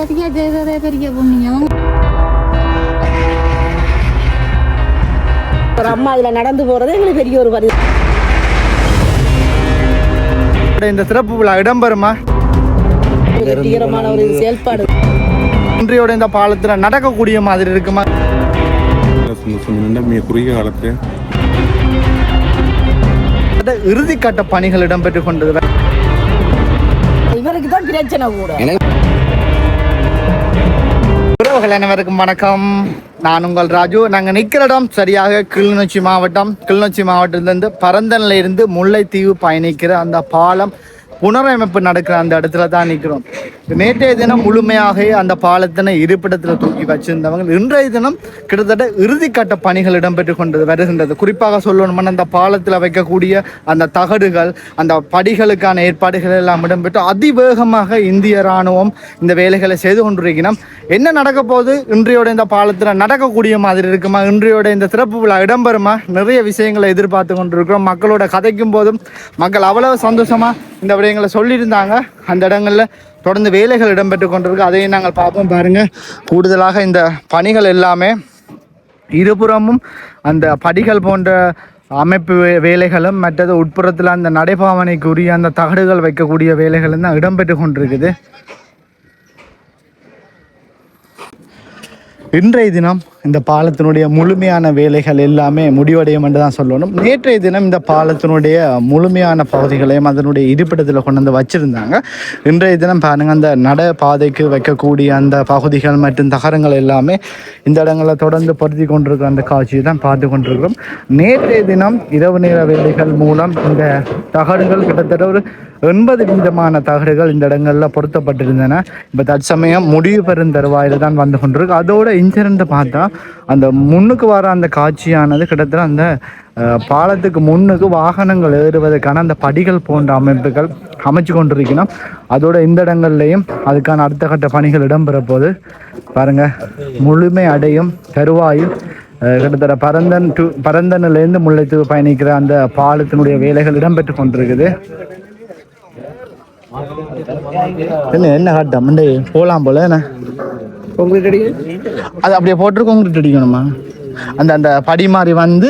அதிக செய்ததே பெரிய புண்ணியம். ஒரு அம்மா அதில் நடந்து போகிறதே எங்களுக்கு பெரிய ஒரு பரிசு. இந்த சிறப்பு விழா இடம்பெறுமா? தீவிரமான ஒரு செயல்பாடு. இன்றையோட இந்த பாலத்தில் நடக்கக்கூடிய மாதிரி இருக்குமா? குறுகிய காலத்தில் இறுதிக்கட்ட பணிகள் இடம்பெற்றுக் கொண்டது. இவருக்கு தான் பிரச்சனை கூட. உறவுகள் அனைவருக்கும் வணக்கம். நான் உங்கள் ராஜு. நாங்கள் நிற்கிற இடம் சரியாக கிளிநொச்சி மாவட்டம். கிளிநொச்சி மாவட்டத்திலிருந்து பரந்தனில் இருந்து முல்லைத்தீவு பயணிக்கிற அந்த பாலம் புனரமைப்பு நடக்கிற அந்த இடத்துல தான் நிற்கிறோம். நேற்றைய தினம் முழுமையாக அந்த பாலத்தினை இருப்பிடத்தில் தூக்கி வச்சிருந்தவங்க இன்றைய தினம் கிட்டத்தட்ட இறுதிக்கட்ட பணிகள் இடம்பெற்று கொண்டு வருகின்றது. குறிப்பாக சொல்லணும்னா அந்த பாலத்தில் வைக்கக்கூடிய அந்த தகடுகள், அந்த படிகளுக்கான ஏற்பாடுகள் எல்லாம் இடம்பெற்று அதிவேகமாக இந்திய இராணுவம் இந்த வேலைகளை செய்து கொண்டிருக்கணும். என்ன நடக்க போது இன்றையோட இந்த பாலத்தில் நடக்கக்கூடிய மாதிரி இருக்குமா? இன்றையோட இந்த சிறப்பு விழா இடம்பெறுமா? நிறைய விஷயங்களை எதிர்பார்த்து கொண்டிருக்கிறோம். மக்களோட கதைக்கும் போதும் மக்கள் அவ்வளவு சந்தோஷமாக இந்த விடயங்களை சொல்லியிருந்தாங்க. அந்த இடங்களில் தொடர்ந்து வேலைகள் இடம்பெற்று கொண்டிருக்கு. அதையும் நாங்கள் பார்ப்போம். பாருங்கள், கூடுதலாக இந்த பணிகள் எல்லாமே இருபுறமும் அந்த படிகள் போன்ற அமைப்பு வேலைகளும் மற்றது உட்புறத்தில் அந்த நடைபாவனைக்குரிய அந்த தகடுகள் வைக்கக்கூடிய வேலைகளும் தான் இடம்பெற்று கொண்டிருக்குது. இன்றைய தினம் இந்த பாலத்தினுடைய முழுமையான வேலைகள் எல்லாமே முடிவடையும் என்று தான் சொல்லணும். நேற்றைய தினம் இந்த பாலத்தினுடைய முழுமையான பகுதிகளையும் அதனுடைய இருப்பிடத்தில் கொண்டு வந்து வச்சுருந்தாங்க. இன்றைய தினம் பாருங்கள், அந்த நட பாதைக்கு வைக்கக்கூடிய அந்த பகுதிகள் மற்றும் தகரங்கள் எல்லாமே இந்த இடங்களில் தொடர்ந்து பொருத்தி கொண்டிருக்கிற அந்த காட்சியை தான் பார்த்து கொண்டிருக்கிறோம். நேற்றைய தினம் இரவு நேர வேலைகள் மூலம் இந்த தகடுகள் கிட்டத்தட்ட ஒரு 80% தகடுகள் இந்த இடங்களில் பொருத்தப்பட்டிருந்தன. இப்போ தற்சமயம் முடிவு பெறும் தருவாயில் தான் வந்து கொண்டிருக்கு. அதோட இன்சிடென்ட்டை பார்த்தா அந்த முன்னுக்கு வர அந்த காட்சியானது கிட்டத்தட்ட அந்த பாலத்துக்கு முன்னுக்கு வாகனங்கள் ஏறுவதற்கான அந்த படிகள் போன்ற அமைப்புகள் அமைச்சு கொண்டிருக்கணும். அதோட இந்த இடங்கள்லையும் அதுக்கான அடுத்த கட்ட பணிகள் இடம்பெற போது பாருங்கள், முழுமை அடையும் தருவாயில் கிட்டத்தட்ட பரந்தனிலேருந்து முல்லைத்தீவு பயணிக்கிற அந்த பாலத்தினுடைய வேலைகள் இடம்பெற்று கொண்டிருக்குது. என்ன கட்டம் போகலாம் போல என்ன கான்கிரீட் அடிக்கணும். அது அப்படியே போட்டு கான்கிரீட் அடிக்கணுமா? அந்த அந்த படி மாதிரி வந்து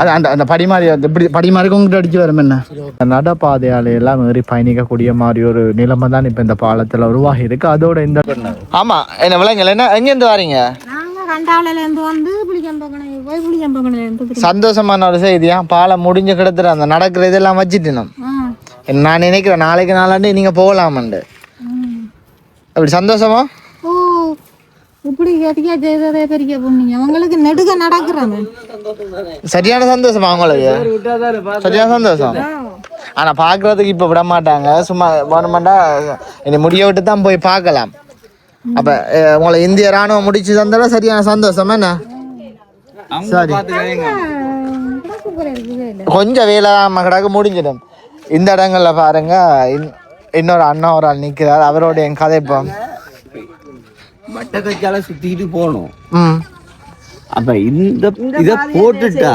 அது அந்த அந்த படி மாதிரி இப்படி படி மாதிரி கான்கிரீட் அடிச்சு வரும். என்ன நடப்பாதையால எல்லாம் ஏறி பயணிக்கக்கூடிய மாதிரி ஒரு நிலைமை தான் இப்போ இந்த பாலத்தில் உருவாகி இருக்கு. அதோட இந்த ஆமா என்ன விலங்குகள் என்ன எங்கேருந்து வரீங்க? சந்தோஷமான ஒரு செய்தியா, பாலம் முடிஞ்சு கிடத்துற அந்த நடக்கிற இதெல்லாம் வச்சுட்டு நான் நினைக்கிறேன் நாளைக்கு நாளாண்டு நீங்க போகலாமண்டு. அப்படி சந்தோஷமா? இப்படி அதிக செய்ததே பெரிய புண்ணியம். அவங்களுக்கு நெடுக நடக்கிறது சரியான சந்தோஷமா உங்களுக்கு? சரியான சந்தோஷம். ஆனா பாக்குறதுக்கு இப்ப விட மாட்டாங்க. சும்மா வேணுமெண்டா என்னை முடிய விட்டு தான் போய் பார்க்கலாம். அப்ப உங்களை இந்திய ராணுவம் முடிச்சு தந்தால சரியான சந்தோஷம். என்ன சரி, கொஞ்சம் வேலை மக்களாக முடிஞ்சிடும். இந்த இடங்கள்ல பாருங்க, இன்னொரு அண்ணா ஒரு ஆள் நிற்கிறார். அவரோட என் கதைப்போம். வட்டக்கச்சால சுத்திட்டு போனோம். அப்ப இந்த இதை போட்டுட்டா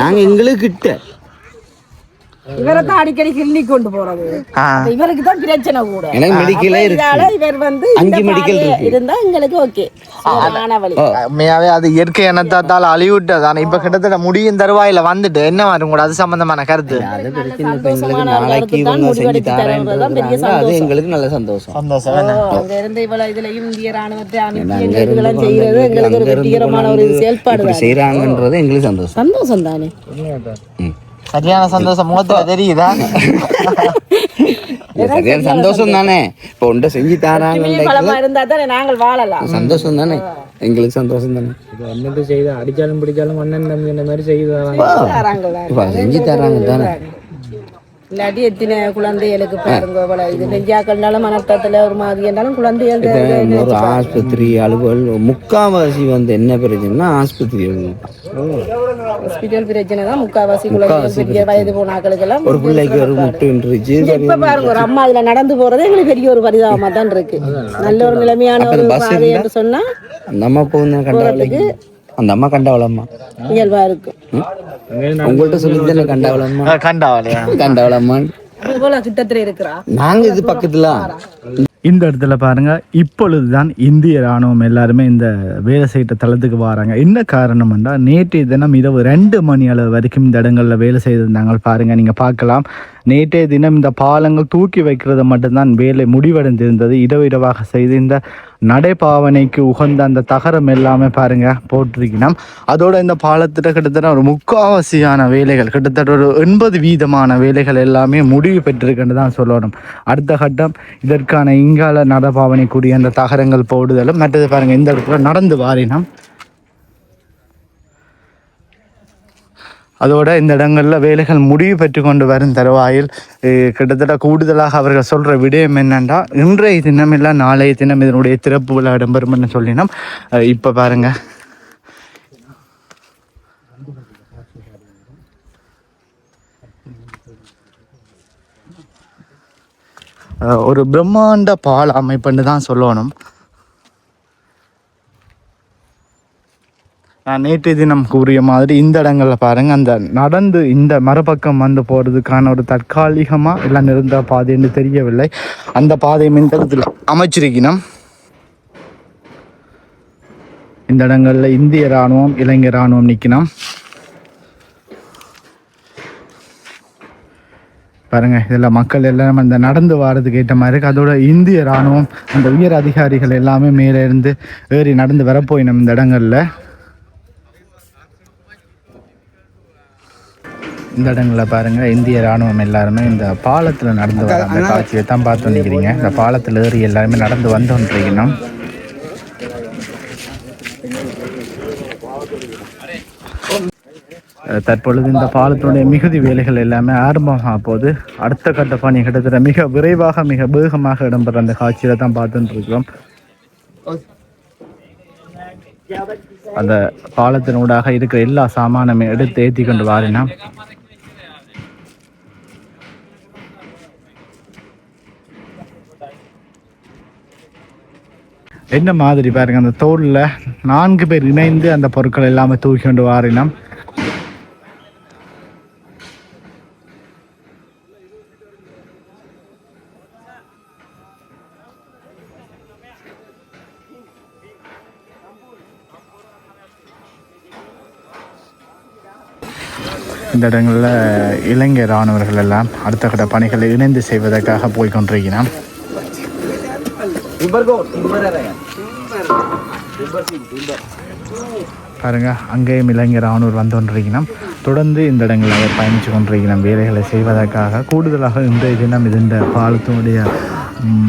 நாங்க எங்களுக்கு கிட்ட இவரை தான் அடிக்கடி கிள்ளி கொண்டு போறது. இவருக்கு தான் பிரச்சனை கூட. எனக்கு மெடிக்கலே இருக்கு. இவர் வந்து 5 மெடிக்கல் இருந்தா எங்களுக்கு ஓகே. உண்மையாவே அது இயற்கை எண்ணத்தால் அழிவிட்டது. ஆனா இப்ப கிட்டத்தட்ட முடியும் தருவாயில வந்துட்டு என்ன வரும் கூட அது சம்பந்தமான கருத்து. அது பிரச்சனை. இப்ப எங்களுக்கு நாளைக்கு இவங்க செஞ்சு தரேன். அது எங்களுக்கு நல்ல சந்தோஷம். அங்க இருந்து இவ்வளவு இதுலயும் இந்திய ராணுவத்தை அனுப்பி செய்யறது எங்களுக்கு ஒரு வெற்றிகரமான ஒரு செயல்பாடு செய்யறாங்கன்றது எங்களுக்கு சந்தோஷம். சந்தோஷம் தானே. சரியான சந்தோஷம் முகத்துல தெரியுதா? சரியான சந்தோஷம் தானே. இப்போ ஒன்றை செஞ்சு தாராங்க இருந்தா தானே நாங்கள் வாழலாம். சந்தோஷம் தானே, எங்களுக்கு சந்தோஷம் தானே. வந்துட்டு செய்து அடிச்சாலும் பிடிச்சாலும் அண்ணன் தம்பி இந்த மாதிரி செய்து தராங்க. செஞ்சு தராங்க தானே. இல்லாட்டி எத்தனை குழந்தைகளுக்கு பாருங்க, இது நெஞ்சாக்கள்னாலும் மனத்தத்துல ஒரு மாதிரி இருந்தாலும் குழந்தைகள் ஒரு ஆஸ்பத்திரி அலுவல் முக்காவாசி வந்து என்ன பிரச்சனைனா ஆஸ்பத்திரி ஹாஸ்பிட்டல் பிரச்சனை தான் முக்காவாசி குழந்தைகள் வயது போன ஆக்களுக்கெல்லாம். ஒரு பிள்ளைக்கு ஒரு முட்டுன்றுச்சு. இப்ப பாருங்க, ஒரு அம்மா அதுல நடந்து போறது எங்களுக்கு பெரிய ஒரு பரிதாபமா தான் இருக்கு. நல்ல ஒரு நிலைமையான ஒரு பாதை என்று சொன்னா அந்த அம்மா போகிறதுக்கு அந்த அம்மா கண்டவளம்மா இயல்பா இருக்கும். உங்கள்கிட்ட சொல்லி கண்டவளம்மா கண்டாவலையா கண்டவளம்மா கிட்டத்துல இருக்கிறா. நாங்க இது பக்கத்துல இந்த இடத்துல பாருங்க, இப்பொழுதுதான் இந்திய ராணுவம் எல்லாருமே இந்த வேலை செய்கிற தளத்துக்கு வராங்க. என்ன காரணம்னா, நேற்றைய தினம் இரவு 2 மணி அளவு வரைக்கும் இந்த இடங்களில் வேலை செய்திருந்தாங்க. பாருங்க, நீங்க பார்க்கலாம். நேற்றைய தினம் இந்த பாலங்கள் தூக்கி வைக்கிறது மட்டும்தான் வேலை முடிவடைந்திருந்தது. இரவாக செய்து இந்த நடைபாவனைக்கு உகந்த அந்த தகரம் எல்லாமே பாருங்க போட்டிருக்கணும். அதோட இந்த பாலத்திட்ட கிட்டத்தட்ட ஒரு முக்காவாசியான வேலைகள், கிட்டத்தட்ட ஒரு 80% வேலைகள் எல்லாமே முடிவு பெற்றிருக்குன்னு தான் சொல்லணும். அடுத்த கட்டம் இதற்கான இங்கால நடைபாவனைக்குரிய அந்த தகரங்கள் போடுதலும். மற்றது பாருங்க, இந்த இடத்துல நடந்து வாரினம். அதோட இந்த இடங்களில் வேலைகள் முடிவு பெற்று கொண்டு வரும் தருவாயில் கிட்டத்தட்ட கூடுதலாக அவர்கள் சொல்கிற விடயம் என்னென்னா, இன்றைய தினம் இல்லை நாளைய தினம் இதனுடைய திறப்பு விழா இடம்பெறும்னு சொல்லினோம். இப்போ பாருங்கள், ஒரு பிரம்மாண்ட பால் அமைப்புன்னு தான் சொல்லணும். நான் நேற்று தினம் கூறிய மாதிரி இந்த இடங்களில் பாருங்கள், அந்த நடந்து இந்த மறுபக்கம் வந்து போகிறதுக்கான ஒரு தற்காலிகமாக எல்லாம் நிறந்த பாதைன்னு தெரியவில்லை. அந்த பாதை மின்தளத்தில் அமைச்சிருக்கணும். இந்த இடங்களில் இந்திய இராணுவம் இலங்கை இராணுவம் நிற்கணும். பாருங்கள், இதில் மக்கள் எல்லாம் அந்த நடந்து வாரதுக்கு ஏற்ற மாதிரி இருக்குது. அதோட இந்திய இராணுவம் அந்த உயர் அதிகாரிகள் எல்லாமே மேலே இருந்து ஏறி நடந்து வரப்போயினோம் இந்த இடங்களில். இந்த இடங்களில் பாருங்கள், இந்திய இராணுவம் எல்லாருமே இந்த பாலத்தில் நடந்து வர அந்த காட்சியை தான் பார்த்து நிற்கிறீங்க. இந்த பாலத்தில் ஏறி எல்லாருமே நடந்து வந்துருக்கணும். தற்பொழுது இந்த பாலத்தினுடைய மிகுதி வேலைகள் எல்லாமே ஆரம்பமாக போது அடுத்த கட்ட பணி கிட்டத்தட்ட மிக விரைவாக மிக வேகமாக இடம்பெற அந்த காட்சியில தான் பார்த்துட்டு இருக்கிறோம். அந்த பாலத்தினூடாக இருக்கிற எல்லா சாமானுமே எடுத்து ஏற்றி கொண்டு வாரினா என்ன மாதிரி பாருங்க, அந்த தோளில் 4 பேர் இணைந்து அந்த பொருட்கள் எல்லாமே தூக்கி கொண்டு வாரினோம். இந்த இடங்களில் இலங்கை இராணுவர்கள் எல்லாம் அடுத்த கட்ட பணிகளை இணைந்து செய்வதற்காக போய்கொண்டிருக்கிறோம். பாருங்க, அங்கேயும் இளைஞர் ராணுவர் வந்து கொண்டிருக்கணும். தொடர்ந்து இந்த இடங்களில் பயணித்து கொண்டிருக்கிறோம் வேலைகளை செய்வதற்காக. கூடுதலாக இன்றைய தினம் இந்த பாலத்தினுடைய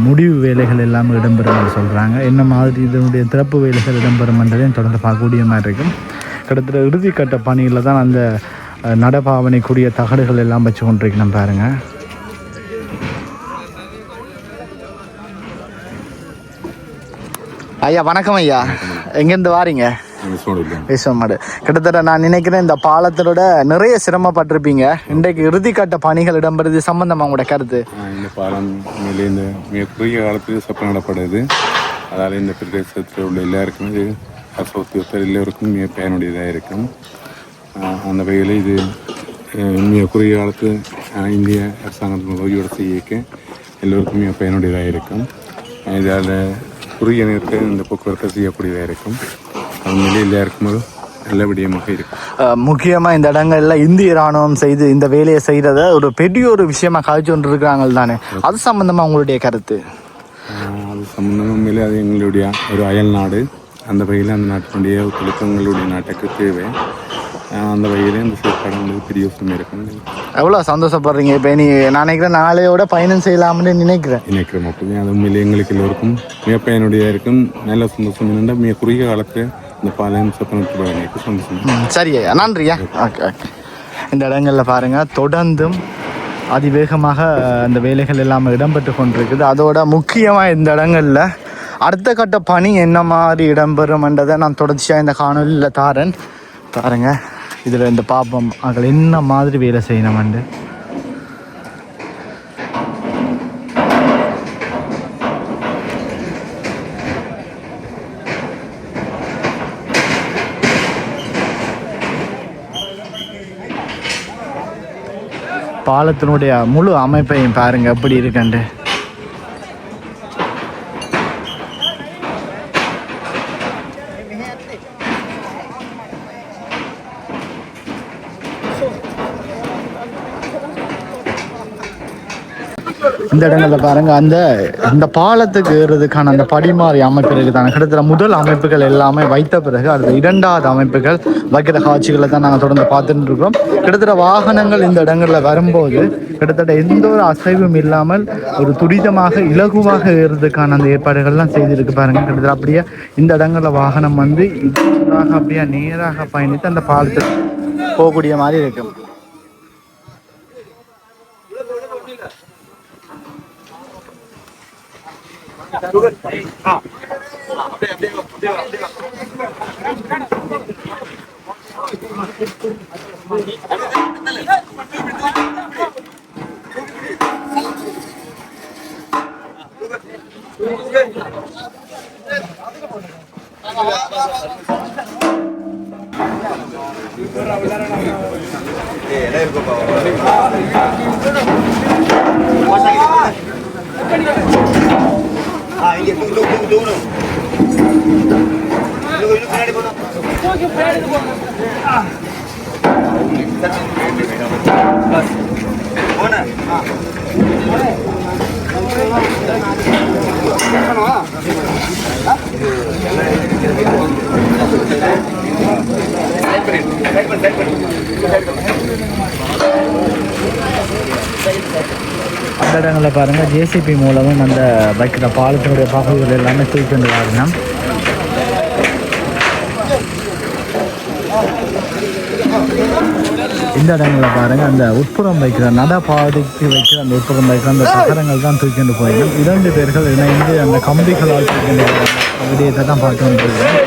முடிவு வேலைகள் எல்லாமே இடம்பெறும் சொல்கிறாங்க. என்ன மாதிரி இதனுடைய திறப்பு வேலைகள் இடம்பெறும் என்றதையும் தொடர்ந்து பார்க்கக்கூடிய மாதிரி இருக்கும். கிட்டத்தட்ட இறுதிக்கட்ட பணியில் தான் அந்த நடைபாவனைக்குரிய தகடுகள் எல்லாம் வச்சு கொண்டிருக்கணும். பாருங்கள், ஐயா வணக்கம். ஐயா எங்கேருந்து வாரீங்க? விஸ்வமாடு. கிட்டத்தட்ட நான் நினைக்கிறேன் இந்த பாலத்திலோட நிறைய சிரமப்பட்டிருப்பீங்க. இன்றைக்கு இறுதிக்கட்ட பணிகள் இடம்பெறுது சம்பந்தமா உங்களோட கருத்து? இந்த பாலம் இந்த மிக குறுகிய காலத்துக்கு சப்பனப்படாது. அதால் இந்த பிரதேசத்தில் உள்ள எல்லாருக்குமே இது அரசு எல்லோருக்கும் மிக பயனுடையதாக இருக்கும். அந்த வகையில் இது மிக குறுகிய காலத்து இந்திய அரசாங்கத்தின் உதவியோடு செய்யக்க எல்லோருக்கும் மிக பயனுடையதாக இருக்கும். இதால் குறுகிய நேரத்தில் இந்த போக்குவரத்தை செய்யக்கூடியதாக இருக்கும். உண்மையிலே எல்லாருக்கும் ஒரு நல்ல விடயமாக இருக்கும். முக்கியமாக இந்த இடங்களில் இந்திய இராணுவம் செய்து இந்த வேலையை செய்கிறத ஒரு பெரிய ஒரு விஷயமாக காய்ச்சி கொண்டு இருக்கிறாங்க தானே, அது சம்மந்தமாக உங்களுடைய கருத்து? அது சம்மந்தமாக உண்மையிலே அது எங்களுடைய ஒரு அயல் நாடு. அந்த வகையில் அந்த நாட்டினுடைய ஒத்துழைப்பு எங்களுடைய நாட்டுக்கு தேவை. அந்த வகையில் இந்த செயற்பாடு பெரிய விஷயம் இருக்கும். எவ்வளோ சந்தோஷப்படுறீங்க இப்போ? நீ நான் நினைக்கிறேன் நாளையோட பயணம் செய்யலாம்னு நினைக்கிறேன். அப்படி அது உண்மையிலே எங்களுக்கு எல்லோருக்கும் மிக பயனுடையாக இருக்கும். நல்ல சந்தோஷம் என்னென்னா மிக குறுகிய காலத்து இந்த பாலம் சப்பனத்துக்கு சந்தோஷம். சரியா, நன்றியா. Okay okay. இந்த இடங்களில் பாருங்கள், தொடர்ந்தும் அதிவேகமாக அந்த வேலைகள் எல்லாம் இடம்பெற்று கொண்டிருக்குது. அதோட முக்கியமாக இந்த இடங்களில் அடுத்த கட்ட பணி என்ன மாதிரி இடம்பெறும்ன்றதை நான் தொடர்ச்சியாக இந்த காணொலியில் தாரேன். பாருங்க, இதில் இந்த பாப்பம் அதில் என்ன மாதிரி வேலை செய்யணும்ண்டு. பாலத்தினுடைய முழு அமைப்பையும் பாருங்க எப்படி இருக்குண்டு. இந்த இடங்கள்ல பாருங்க இந்த பாலத்துக்கு ஏறுறதுக்கான அந்த படிமாறி அமைப்பிற்கு தானே கிட்டத்தட்ட முதல் அமைப்புகள் எல்லாமே வைத்த பிறகு அடுத்த இரண்டாவது அமைப்புகள் வைக்கிற காட்சிகளை தான் நாங்கள் தொடர்ந்து பார்த்துட்டு இருக்கிறோம். கிட்டத்தட்ட வாகனங்கள் இந்த இடங்கள்ல வரும்போது கிட்டத்தட்ட எந்த ஒரு அசைவும் இல்லாமல் ஒரு துரிதமாக இலகுவாக ஏறுறதுக்கான அந்த ஏற்பாடுகள்லாம் செய்திருக்கு பாருங்க. கிட்டத்தட்ட அப்படியே இந்த இடங்கள்ல வாகனம் வந்து இதுவாக அப்படியே நேராக பயணித்து அந்த பாலத்துக்கு போகக்கூடிய மாதிரி இருக்கும். அந்த இடங்களில் பாருங்க ஜேசிபி மூலமும் அந்த வைக்கிற பாலத்தினுடைய பகுதிகள் எல்லாமே தூக்கிட்டு வாருங்க. இந்த இடங்களில் பாருங்க அந்த உட்புறம் வைக்கிற நடப்பாதைக்கு வைக்கிற அந்த உட்புறம் வைக்கிற அந்த தகரங்கள் தான் தூக்கிட்டு போயிடும். 2 பேர்கள் இணைந்து அந்த கம்பிகளால் தூக்கிட்டு விடயத்தை தான் பார்த்து வந்துருக்கோம்.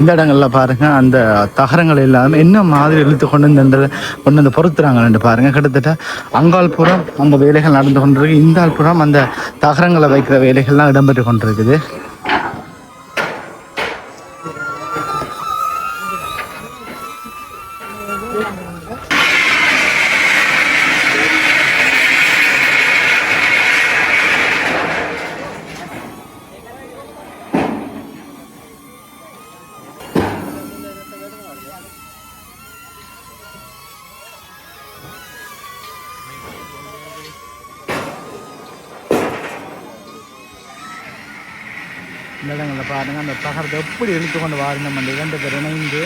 இந்த இடங்கள்ல பாருங்க அந்த தகரங்கள் எல்லாமே என்ன மாதிரி இழுத்து கொண்டு வந்து பொறுத்துறாங்கன்னு பாருங்க. கிட்டத்தட்ட அங்கால் புறம் அந்த வேலைகள் நடந்து கொண்டிருக்கு, இந்த புறம் அந்த தகரங்களை வைக்கிற வேலைகள்லாம் இடம்பெற்று கொண்டிருக்குது. இந்த இடங்களில் பாருங்கள் அந்த தகரத்தை எப்படி இழுத்து கொண்டு வாருங்க அந்த 2 பேர் இணைந்து